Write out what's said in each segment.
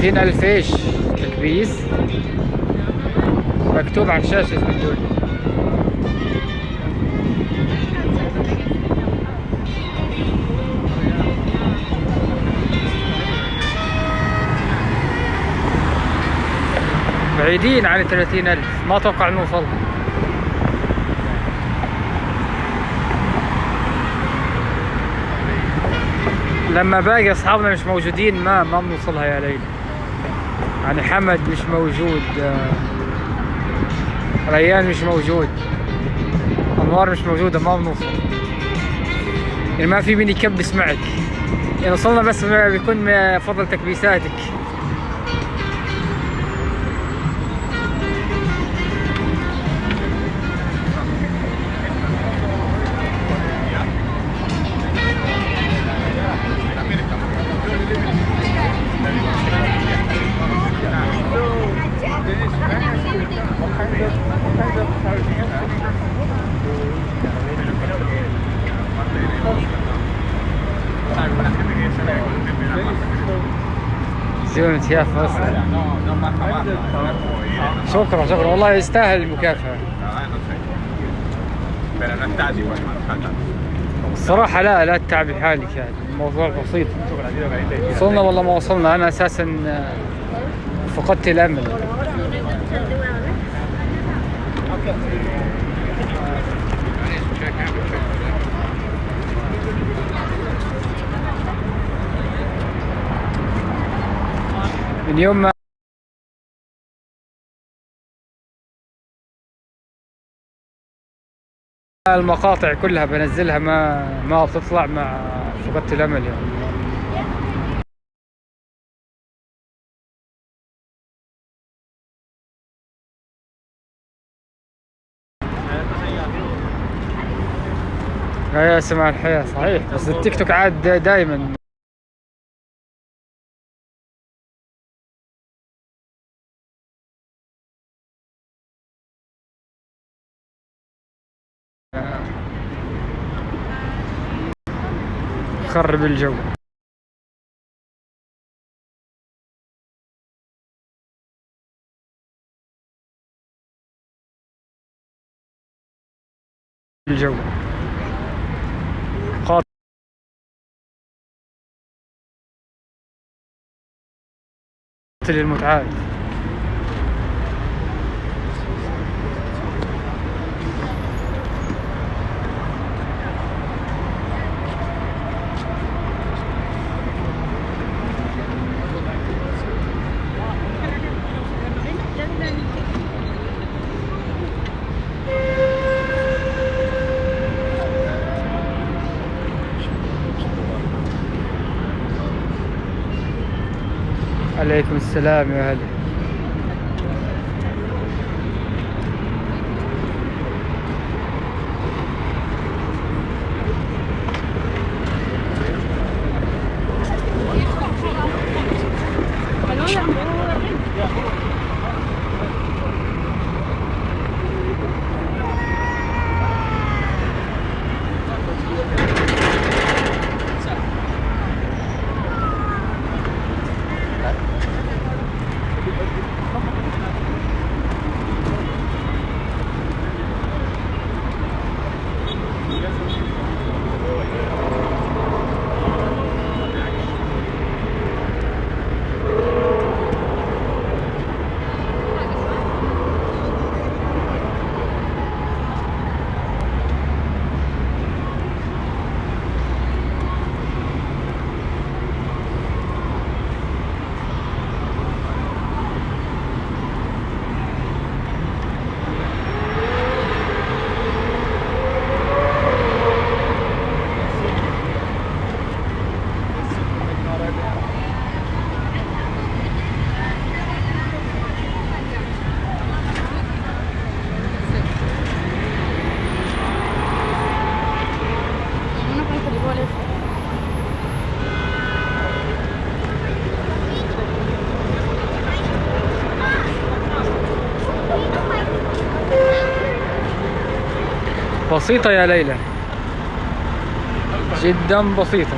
30,000 ايش تكبيس مكتوب على الشاشة اسم الدول. بعيدين عن 30,000، ما اتوقع نوصل. لما باقي اصحابنا مش موجودين ما بنوصلها يا ليلى. يعني حمد مش موجود، ريان مش موجود، انوار مش موجودة، ما بنوصل. يعني ما في مين يكبس معك. يعني وصلنا بس بيكون فضل تكبيساتك. زيونت يا فصل. شكرا والله يستاهل المكافأة. الصراحة لا تتعبي حالك، يعني الموضوع بسيط. وصلنا والله ما وصلنا، أنا أساسا فقدت الأمل. من يوم ما المقاطع كلها بنزلها ما بتطلع، مع فقدت الأمل يعني. يا سمع الحياة صحيح، بس التيك توك عاد دائما. يخرب الجو. قاتل المتعات. عليكم السلام يا هلا. بسيطة يا ليلى، جدا بسيطة.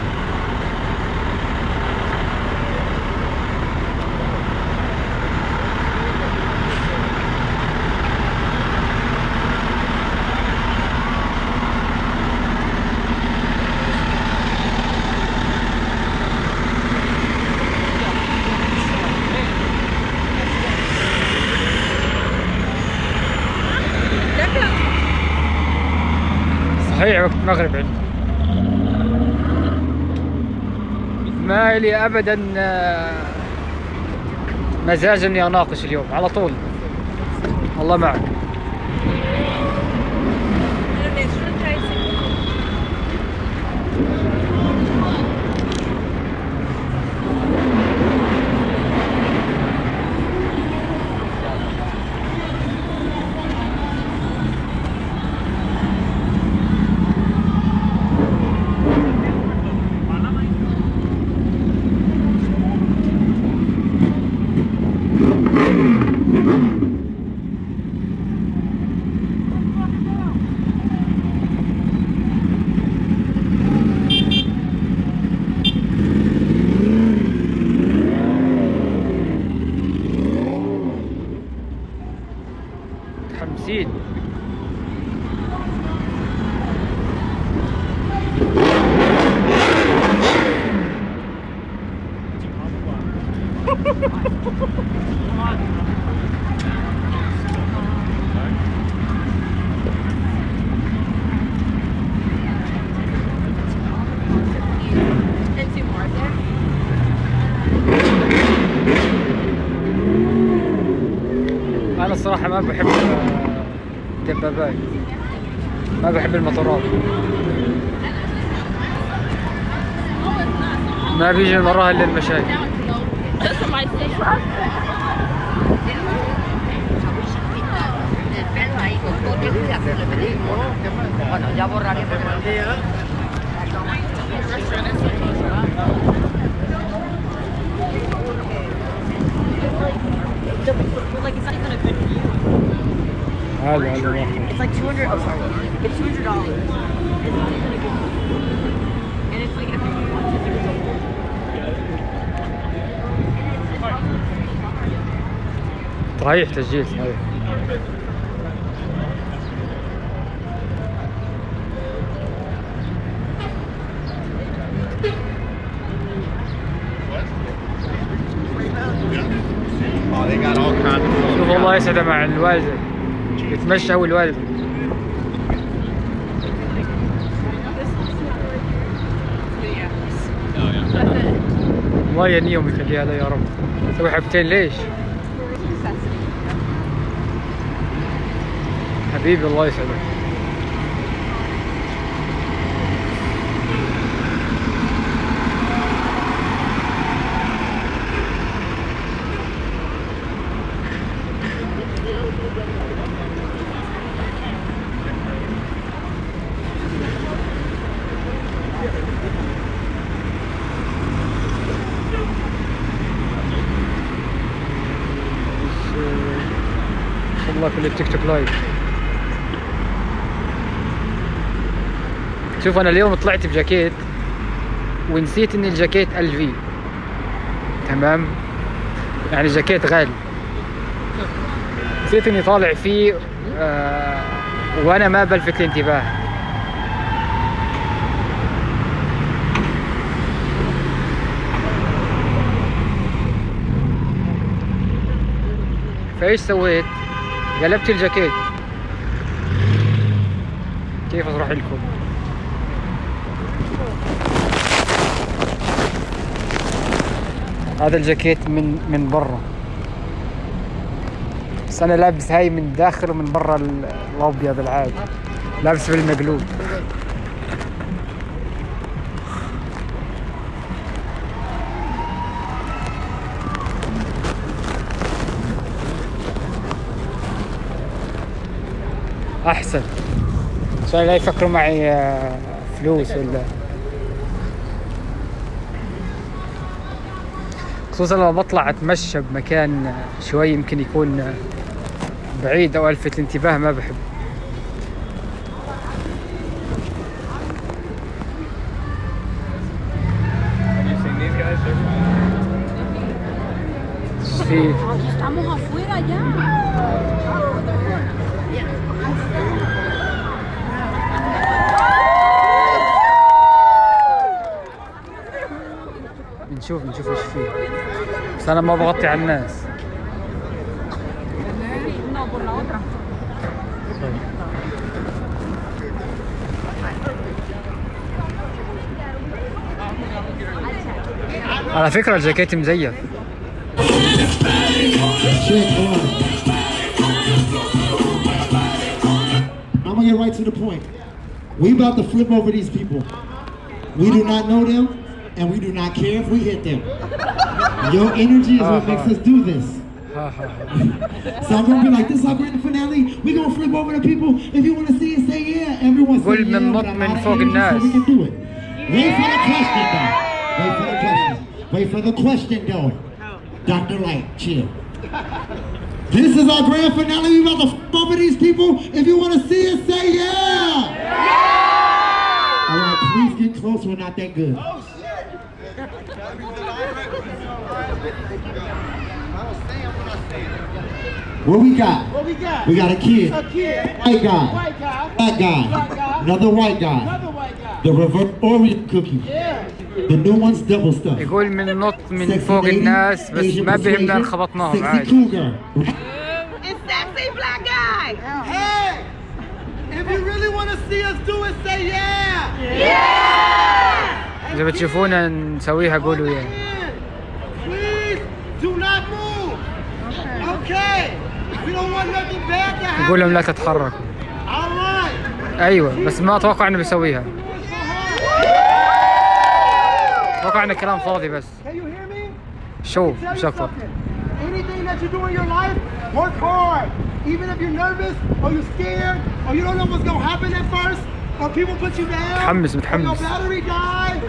ضيع وقت المغرب عندي. ما لي ابدا مزاج اني اناقش اليوم على طول. الله معك. متحمسين. أنا الصراحة ما بحب الدبابات، ما بحب المطارات، ما بيجي من وراها إلا المشاكل. Like it's not even a good view. It's like 200. Oh, sorry. It's $200. It's not even a good view. And it's like after you watch it, there's a whole. صحيح تسجيل صحيح. شوف الله يسعده مع الوالدة يتمشى هو الوالد. الله يهنيهم ويخليها له يا رب. سوي حبتين ليش؟ حبيبي الله يسعدك. الله في التيك توك لايف. شوف انا اليوم طلعت بجاكيت ونسيت ان الجاكيت LV، تمام؟ يعني جاكيت غالي، نسيت اني طالع فيه وانا ما بلفت الانتباه. فايش سويت؟ قلبت الجاكيت. كيف اشرح لكم؟ هذا الجاكيت من برا، بس انا لابس هاي من داخل ومن برا الابيض العادي، لابس بالمقلوب. احسن عشان لا يفكروا معي فلوس ولا، خصوصا لما بطلع اتمشى بمكان شوي يمكن يكون بعيد او الفت الانتباه ما بحب. في نشوف ايش فيه، بس انا ما بغطي على الناس. على فكرة الجاكيت مزيف. I'm gonna get right to the point. We about to flip over these people. We do not know them, and we do not care if we hit them. Your energy is what makes us do this. So I'm gonna be like, this is our grand finale. We gonna flip over the people. If you wanna see it, say yeah. Everyone say قول yeah. من with نط a من lot of فوق energy الناس. so we can do it. Wait for the question though. Wait for the question. Wait for the question though. Dr. Light, chill. This is our grand finale. We about to flip over these people. If you wanna see it, say yeah. All right, please get close. We're not that good. What we got? What we got? We got a kid. A kid. White guy. White guy. Black guy. Black guy. Another white guy. Another white guy. The reverse Oreo cookie. Yeah. The new one's double stuff. يقول من نط من Sexy فوق lady, الناس بس Asian ما بهمنا persuasion, انخبطناهم sexy عادي. cougar. It's sexy black guy. Hey! If you really want to see us do it, say yeah! إذا بتشوفونا نسويها قولوا يا. Please do not move. Okay. We don't want nothing bad to happen. نقول لهم لا تتحركوا. All right. ايوه بس ما اتوقع انه بيسويها. اتوقع انه كلام فاضي بس. Can you hear me? شو Tell you مش اكثر. something. Anything that you do in your life, work hard. Even if you're nervous or you're scared or you don't know what's gonna happen at first, or people put you down, متحمس or متحمس. your battery dies,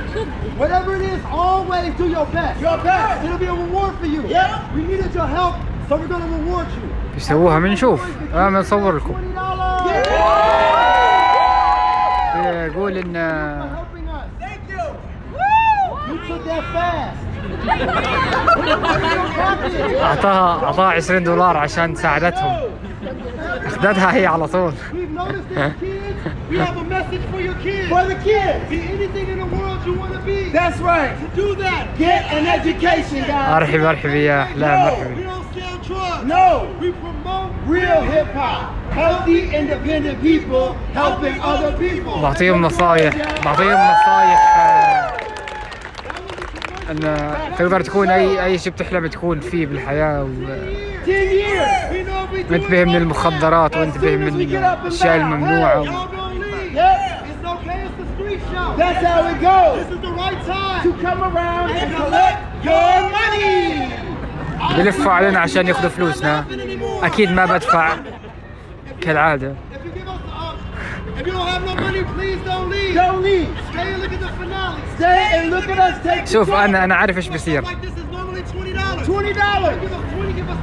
whatever it is, always do your best. Your best. It'll be a reward for you. Yeah. We needed your help, so we're gonna reward you. يسووها بنشوف. انا نصور لكم. يقول ان Helping us. Thank you. You took that fast. اعطاها $20 عشان ساعدتهم. اخذتها هي على طول. We've noticed that kids, we have a message for your kids. For the kids. Be anything in the world you want to be. That's right. To do that, get an education, guys. ارحب ارحب يا لا We مرحبا. don't sell drugs. No. We promote real hip hop. Healthy, independent people helping other people. بعطيهم نصايح ان تقدر تكون اي شيء بتحلم تكون فيه بالحياه 10 years. We know we do وانتبه من المخدرات وانتبه من الاشياء الممنوعه. Y'all gonna leave. Yeah. It's okay. It's the street show. That's how it goes. This is the right time to come around and collect your money. بيلفوا علينا عشان ياخذوا فلوسنا. اكيد ما بدفع كالعاده. If you don't have no money, please don't leave. Don't leave. Stay and look at the finale. Stay and look at us take. شوف انا عارف ايش بيصير. Like this is normally $20. $20. Give us 20, give us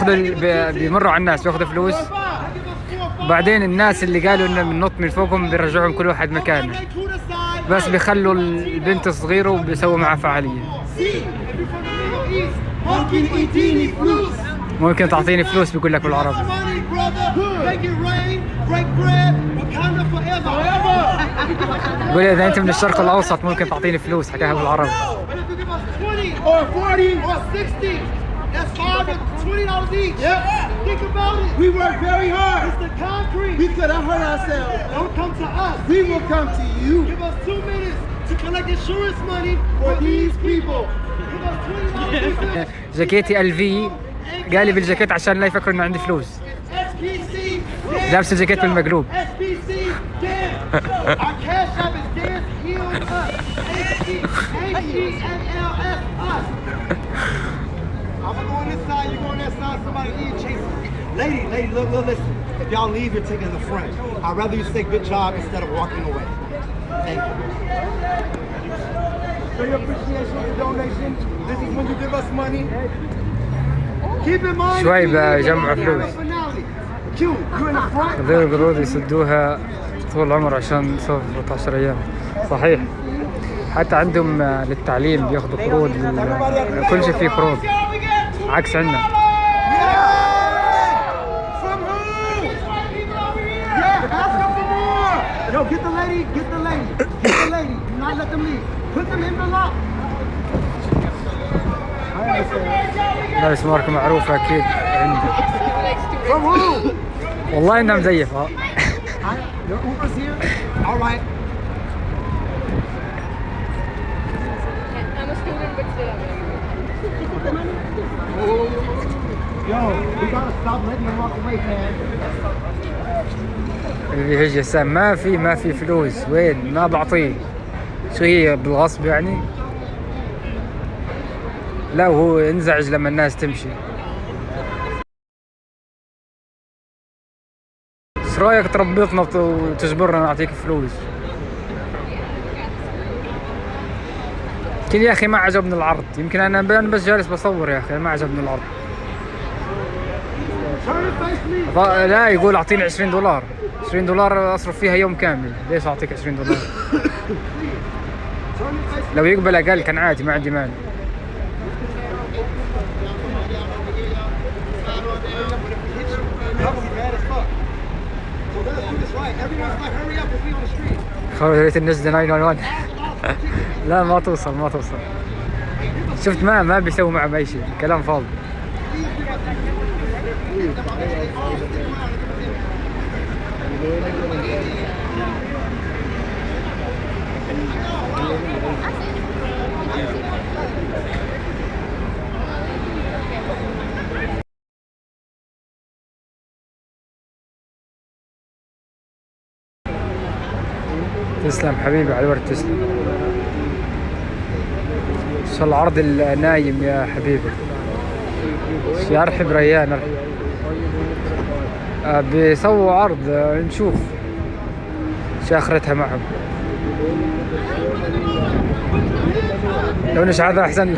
2. بيمروا على الناس بياخذوا فلوس. بعدين الناس اللي قالوا انه بننط من فوقهم بيرجعوهم كل واحد مكانه. بس بيخلوا البنت الصغيره وبيسووا معها فعاليه. ممكن تعطيني فلوس بيقول لك بالعربي. يقول اذا انت من الشرق الاوسط ممكن تعطيني فلوس حكاها بالعربي. Or 40 or 60. That's $5 to $20 each. Yep. Think about it. We work very hard. It's the concrete. We could have hurt ourselves. Don't come to us. We will come to you. Give us 2 minutes to collect insurance money for these people. Give us $20 each. جاكيتي LV قال لي بالجاكيت عشان لا يفكروا انه عندي فلوس. لابس الجاكيت بالمقلوب. SPC dance. Our cash app is dance heal us. HENLS us. I'm gonna go on this side, you go on that side, somebody leave chasing. Lady, look, listen. If y'all leave, you're taking the front. I'd rather you say good job instead of walking away. Thank you. Show your appreciation for the donation. This is when you give us money. Keep in mind. شوي بجمع فلوس. Q, you in the front. هذول القروض يسدوها طول العمر عشان صف 13 ايام. صحيح. حتى عندهم للتعليم بياخذوا قروض كل شيء فيه قروض عكس عندنا. From who? Yeah, ask them for more. Yo, get the lady. Do not let them leave. Put them in the lock. لابس ماركة معروفة اكيد عندي. From who? والله انها مزيفة. Your Uber's here. All right. Yo, we gotta stop letting them walk away, man. اللي هي جسام ما في فلوس، وين ما بعطيه. شو هي بالغصب يعني؟ لا وهو ينزعج لما الناس تمشي. ايش رايك تربطنا وتجبرنا نعطيك فلوس؟ يمكن يا اخي ما عجبني العرض، يمكن انا بس جالس بصور يا اخي ما عجبني العرض. لا يقول اعطيني 20 دولار، 20 دولار اصرف فيها يوم كامل، ليش اعطيك 20 دولار؟ لو يقبل اقل كان عادي ما عندي مانع. خلاص الناس 911. لا ما توصل. شفت ما بيسوي معه اي شيء، كلام فاضي. تسلم حبيبي على الورد، تسلم. ان شاء الله عرض النايم يا حبيبي. ارحب ريان ارحب. بيسووا عرض، نشوف شو اخرتها معهم. لو نش هذا احسن.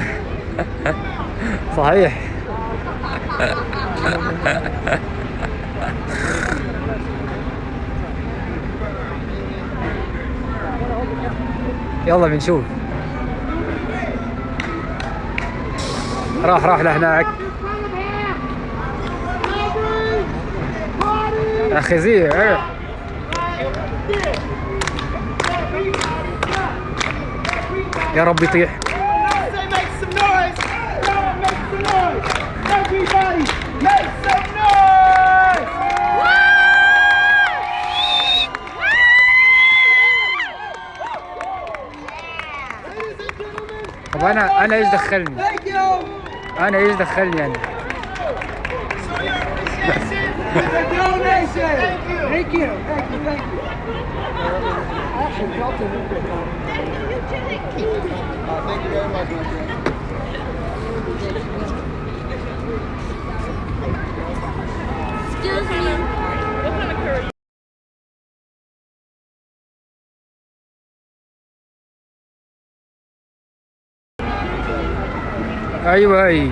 صحيح. يلا بنشوف. راح لهناك يا اخي زي يا رب يطيح. طب انا ايش دخلني؟ انا ايش دخلني يعني؟ Thank you. Thank you very much. Excuse me. What kind of curry? ايوه هي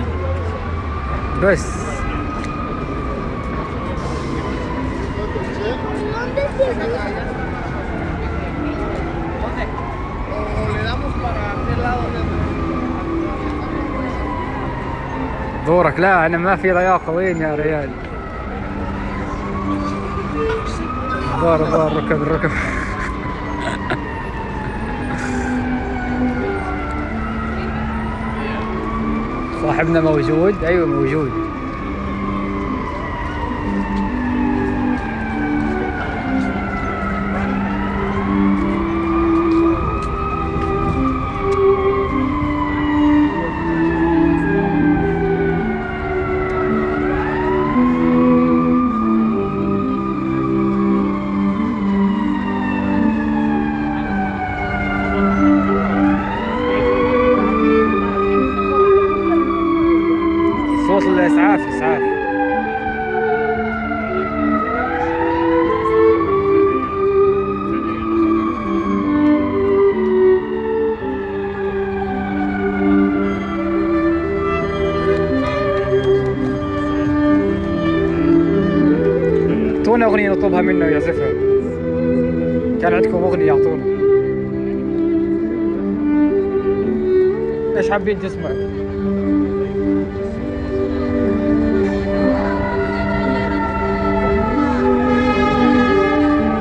بس. دورك. لا انا ما في لياقه. وين يا ريال؟ دور ركب. صاحبنا موجود. ايوه موجود. صوت الاسعاف. اعطونا اغنيه نطلبها منه ويعزفها. كان عندكم اغنيه اعطونا. ايش حابين تسمع؟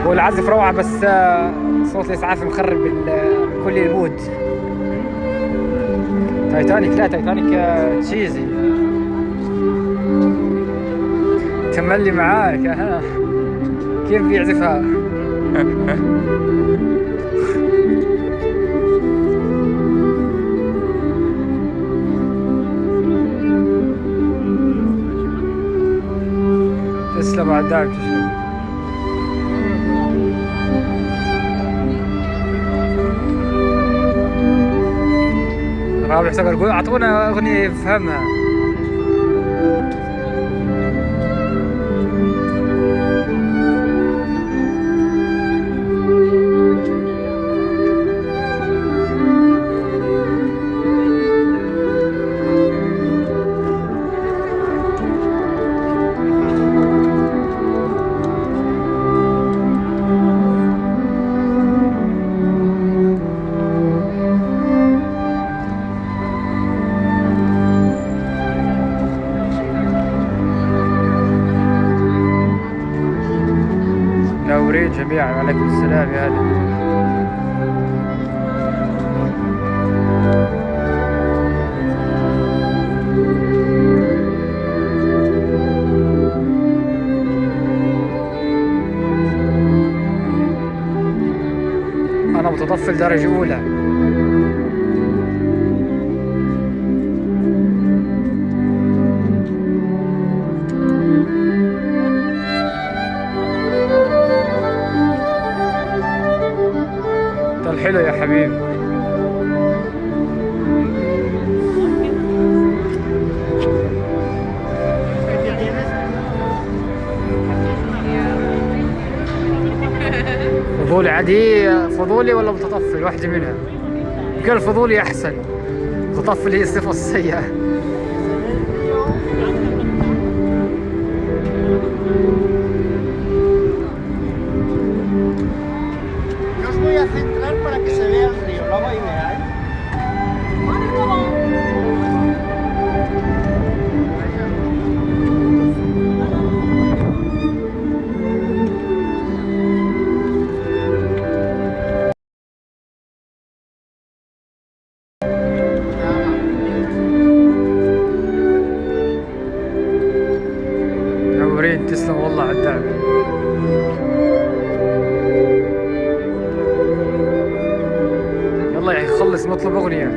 هو العزف روعه بس صوت الاسعاف مخرب كل المود. تايتانيك. لا تايتانيك تشيزي. تملي معاك. اها كيف بيعزفها؟ تسلم على الدعم، تسلم. رابح صقر يقول اعطونا اغنية يفهمها. منورين جميعا، وعليكم السلام يا هلا. أنا متطفل درجة أولى. حلو يا حبيبي. فضولي عادي، فضولي ولا متطفل؟ واحدة منها. يمكن الفضولي أحسن، متطفل هي الصفة السيئة. Para que se vea el río, lo hago ideal. منورين، تسلم والله على الدعم. يلا يا اخي خلص مطلب اغنية.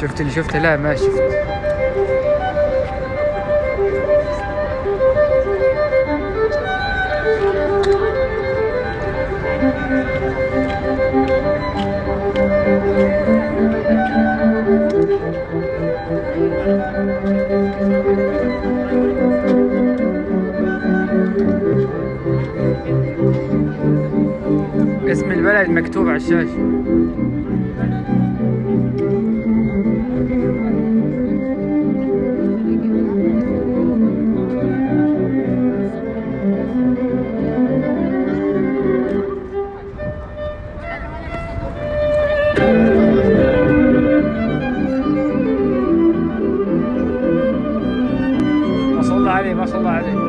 شفت اللي شفته؟ لا ما شفت. اسم البلد مكتوب على الشاشة. ما شاء الله عليه، ما شاء الله عليه.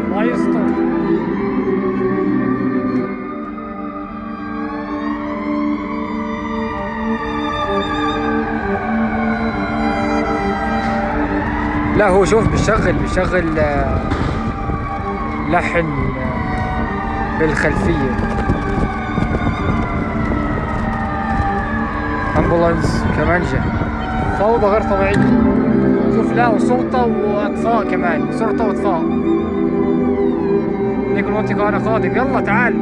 الله يستر. لا هو شوف بيشغل لحن بالخلفية. امبولانس كمانجة، فوضى غير طبيعية. شوف لا وصوته واطفاء كمان، صورته واطفاء. ليك المنطقة انا خاطب، يلا تعال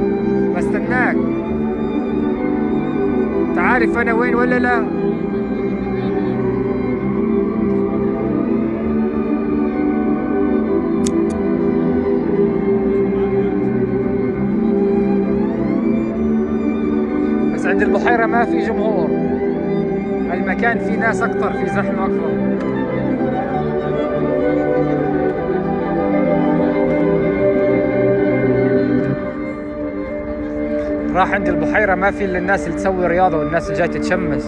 بستناك. تعارف انا وين ولا لا؟ بس عند البحيرة ما في جمهور، المكان فيه ناس اكثر، فيه زحمة اكثر. راح عند البحيرة ما في الا الناس اللي تسوي رياضة والناس اللي جاي تتشمس.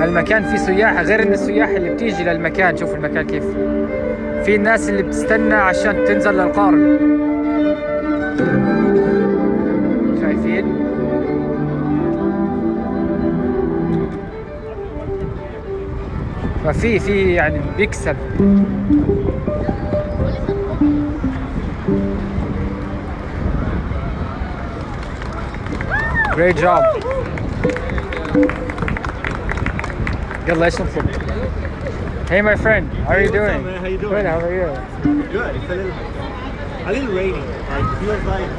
هالمكان فيه سياح، غير ان السياح اللي بتيجي للمكان. شوف المكان كيف، في الناس اللي بتستنى عشان تنزل للقارب. شايفين؟ ففي يعني بيكسب. Great job. يلا ايش نطلب؟ Hey my friend, how are you doing? What's up, man? How you doing? Good, how are you? Good. It's a little rainy. Like feels like.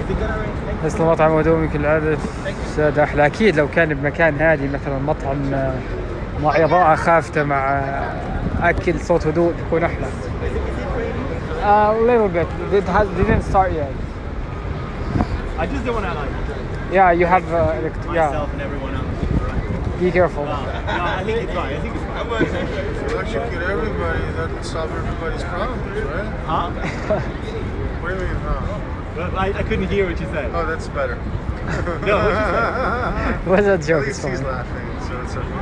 Is it gonna rain? مثل مطعم ودومي كالعادة سادة أحلى. أكيد لو كان بمكان هادي مثلا مطعم مع إضاءة خافتة مع أكل صوت هدوء بيكون أحلى. A little bit. Didn't start yet. I just don't want to like Yeah, you have myself yeah. and everyone else. Be careful. No, I think it's fine. I think it's fine. Electrocute everybody, that would solve everybody's problems, right? Huh? What do you mean, huh? Well, I couldn't hear what you said. Oh, that's better. No, what you said? What's that At joke? It's least he's fine. laughing, so it's okay.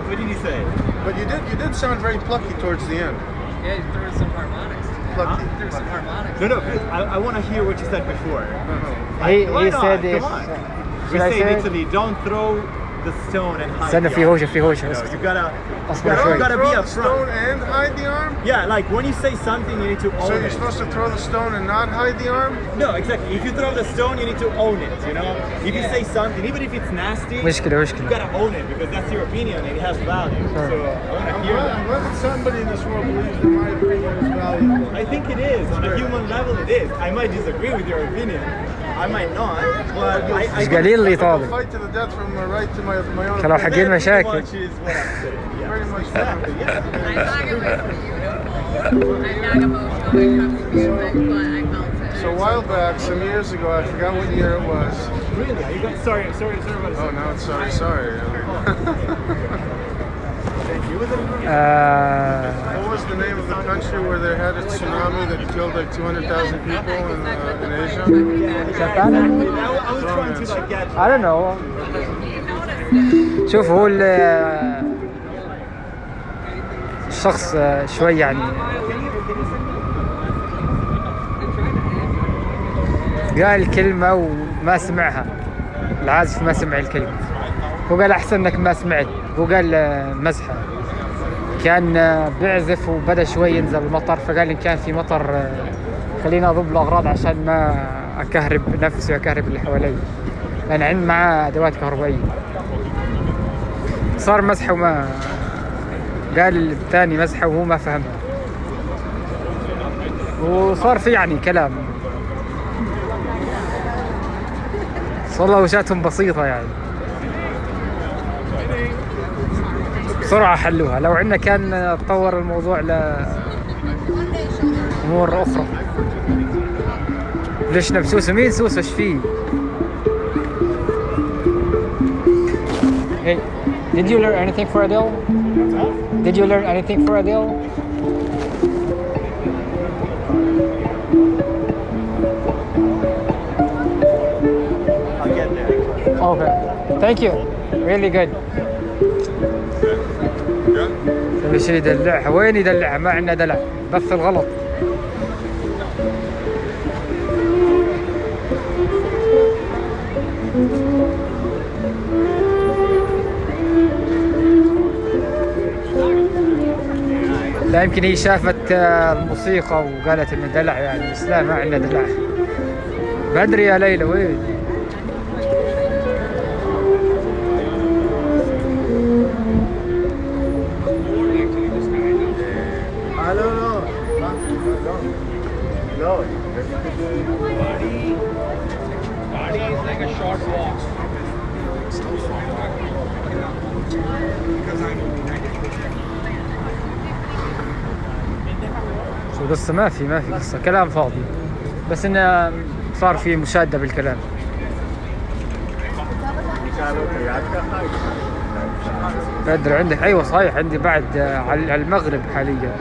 What did he say? But you did sound very plucky towards the end. Yeah, you threw some harmonics. Plucky. Threw some harmonics. No, I want to hear what you said before. He said Come if on. We should I say in say it? Italy, don't throw the stone and hide استنى the في arm. هوشة في هوشة. You know, you gotta أصبر شوي. gotta be throw the upfront. stone and hide the arm? Yeah, like when you say something, you need to own So it. you're supposed to throw the stone and not hide the arm? No, exactly. If you throw the stone, you need to own it, you know? If you say something, even if it's nasty, مشكلة you مشكلة. gotta own it because that's your opinion and it has value. Sure. So I wanna I'm hear glad, that. I'm glad that somebody in this world believes that my opinion is valuable. I think it is. On a human level, it is. I might disagree with your opinion. I might not, but I مش قليل اللي I'll طالب. fight to the death from my right to my own كانوا opinion. حقين That مشاكل. pretty much is what I'm saying. Yeah. Pretty much Exactly, yeah. I'm not gonna be beautiful. I'm not emotional when it comes to music, but I felt it. So a while back, some years ago, I forgot what year it was. Really? You got, sorry about Oh, now it's sorry. Thank you. Was it What was the name of the country where they had a tsunami that killed like 200,000 people in Asia? Japan? I was trying to like get. I don't know. شوف هو الشخص شوي يعني قال كلمة وما سمعها، العازف ما سمع الكلمة، هو قال أحسن إنك ما سمعت، هو قال مزحة، كان بيعزف وبدأ شوي ينزل المطر فقال إن كان في مطر خليني أضب له أغراض عشان ما أكهرب نفسي وأكهرب اللي حوالي، لأن عندي معاه أدوات كهربائية. صار مزحة وما قال الثاني مزحة وهو ما فهمها، وصار في يعني كلام، والله وجاتهم بسيطة يعني بسرعة حلوها. لو عندنا كان تطور الموضوع لأمور أخرى. ليش نبسوسه؟ مين سوسه؟ ايش فيه؟ Hey, did you learn anything for Adele? Did you learn anything for Adele? I'll get there. Okay. Thank you. Really good. تبي شي يدلعها، وين يدلعها؟ ما عندنا دلع، بث الغلط. لا يمكن هي شافت الموسيقى وقالت انه دلع يعني، بس لا ما عندنا دلع. بدري يا ليلى وين؟ I don't know. No. Body is like a short walk. شو قصة؟ ما في قصة، كلام فاضي، بس انه صار في مشادة بالكلام. بدر عندك؟ ايوه صحيح عندي بعد على المغرب حاليا.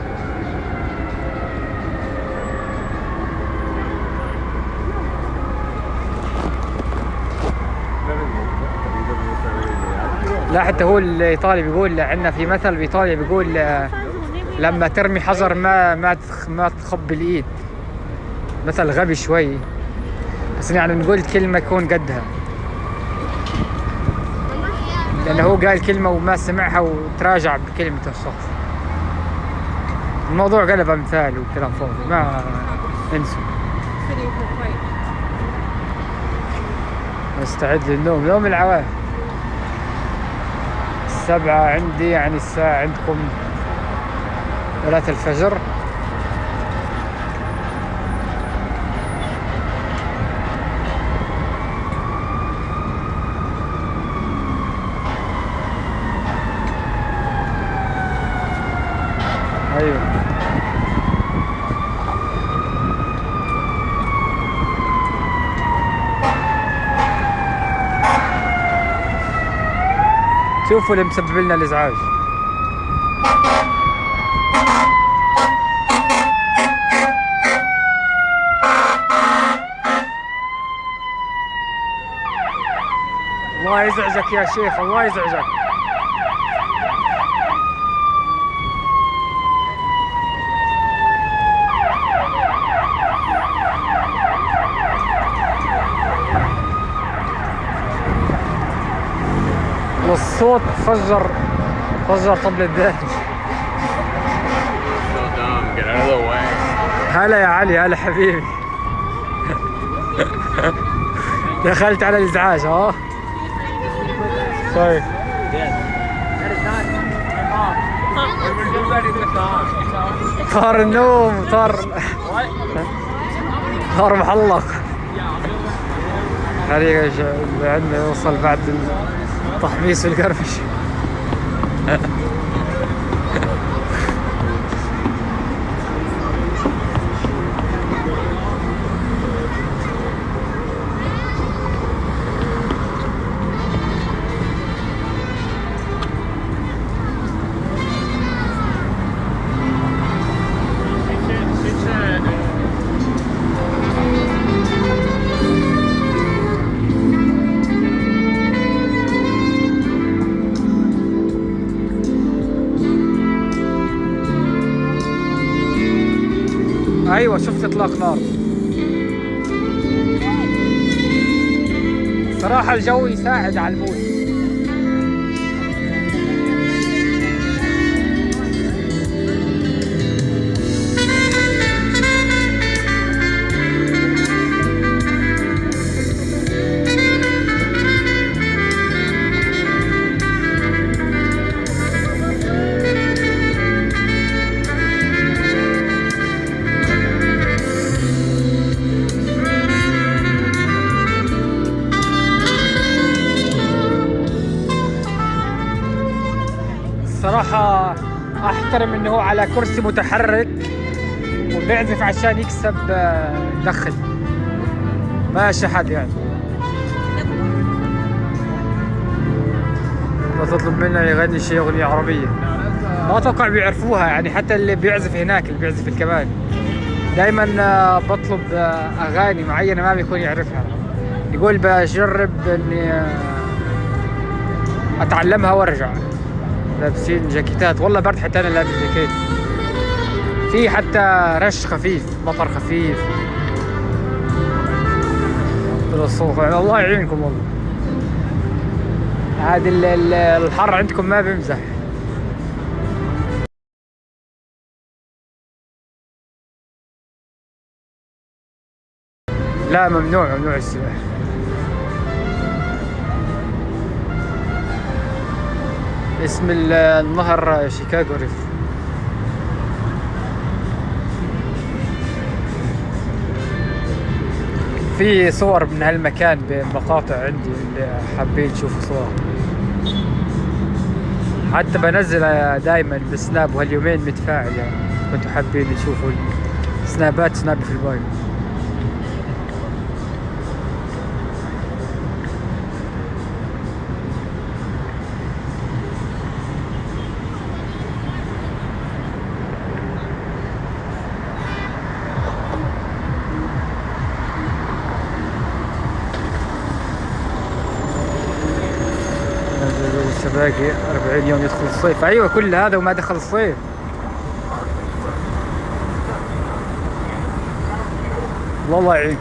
لا حتى هو الايطالي بيقول عندنا في مثل بايطاليا بيقول لما ترمي حجر ما تخبي الايد. مثل غبي شوي، بس يعني نقول كلمة يكون قدها، لأنه هو قال كلمة وما سمعها وتراجع بكلمة الشخص. الموضوع قلب أمثال وكلام فاضي، ما انسوا. استعد للنوم، نوم العواف. 7 عندي، يعني الساعة عندكم 3 الفجر. ايوه شوفوا اللي مسبب لنا الازعاج. الله يزعجك يا شيخ، الله يزعجك. والصوت فجر طبل الذهن. هلا يا علي، هلا حبيبي. دخلت على الازعاج ها. طيب طار النوم، طار محلق. هذه عندنا يوصل بعد التحميص والقرفش. ايوه شفت اطلاق نار. صراحة الجو يساعد على المود. صراحة احترم انه هو على كرسي متحرك وبيعزف عشان يكسب دخل، ما شحد يعني. بتطلب منه يغني شيء أغنية عربية، ما أتوقع بيعرفوها يعني. حتى اللي بيعزف هناك، اللي بيعزف الكمان، دائما بطلب أغاني معينة ما بيكون يعرفها، يقول بجرب إني أتعلمها وأرجع. لابسين جاكيتات، والله برد حتى أنا لابس جاكيت. في حتى رش خفيف، مطر خفيف. الله يعينكم والله. هذا الحر عندكم ما بيمزح. لا ممنوع السباحة. اسم النهر شيكاغو ريف. في صور من هالمكان بمقاطع عندي اللي حابين تشوفوا صور، حتى بنزلها دايما بالسناب، وهاليومين متفاعل يعني. كنتوا حابين تشوفوا سنابات سنابي في البايو. باقي 40 يوم يدخل الصيف. ايوه كل هذا وما دخل الصيف. والله يعين.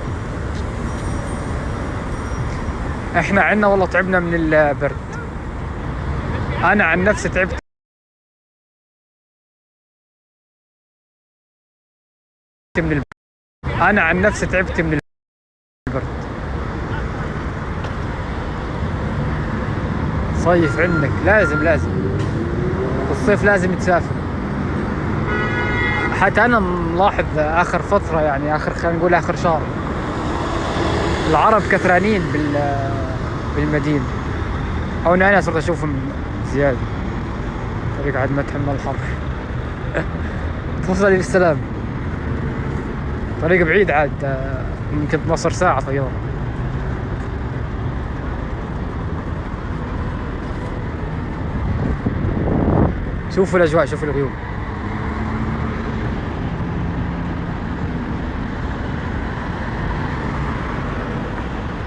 احنا عنا والله تعبنا من البرد. انا عن نفسي تعبت من البرد. انا عن نفسي تعبت من البرد. صيف عندك لازم الصيف لازم تسافر. حتى انا ملاحظ اخر فترة يعني خلينا نقول اخر شهر العرب كثرانين بالمدينة، او انا صرت اشوفهم زيادة. طريق عاد ما تحمل الحر. توصلي بالسلام. طريق بعيد عاد، يمكن 12 ساعة طيارة. شوفوا الاجواء، شوفوا الغيوم.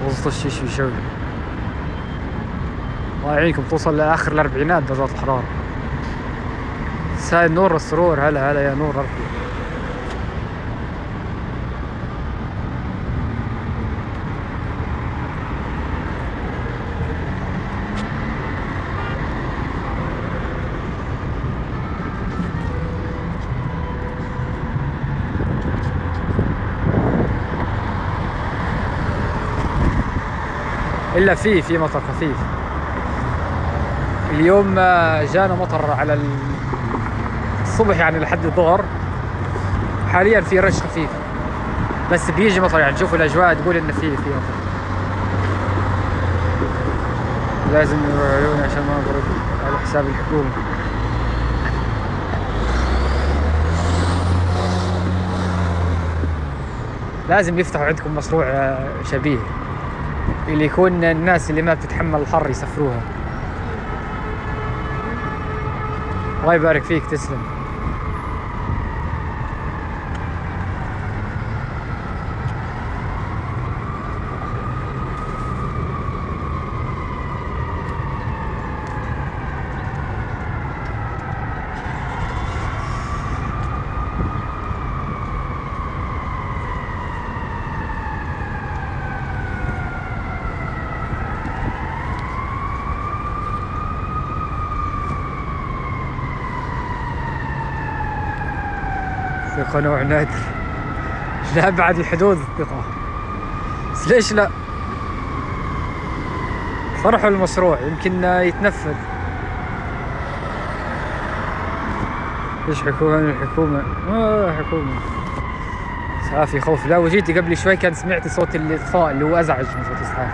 وسط الشيش وشوي. الله يعينكم، توصل لاخر الاربعينات درجات الحرارة. ساي نور السرور. هلا يا نور ارحب. إلا في مطر خفيف. اليوم جانا مطر على الصبح يعني لحد الظهر. حاليا في رش خفيف بس بيجي مطر يعني. شوفوا الأجواء تقول إن في مطر. لازم يراعون عشان ما نضرب على حساب الحكومة. لازم يفتحوا عندكم مشروع شبيه اللي يكون الناس اللي ما بتتحمل الحر يسافروها. الله يبارك فيك، تسلم. ثقة نوع نادر لأبعد الحدود الثقة. بس ليش لا؟ فرحوا المشروع يمكن يتنفذ. ايش الحكومة حكومة اسعاف خوف. لا وجيتي قبل شوي كان سمعت صوت الاطفاء اللي هو ازعج من صوت الاسعاف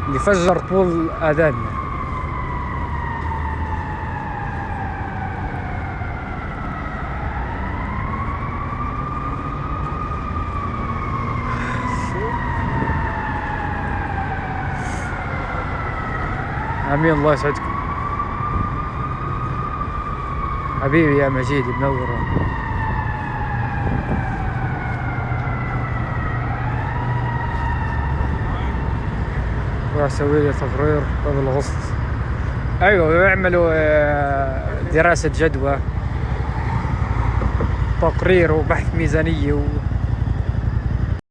اللي فجر طول اذاننا. امين، الله يسعدكم حبيبي يا مجيد، منور. راح اسوي لي تقرير قبل اغسطس. ايوه يعملوا دراسة جدوى، تقرير وبحث ميزانية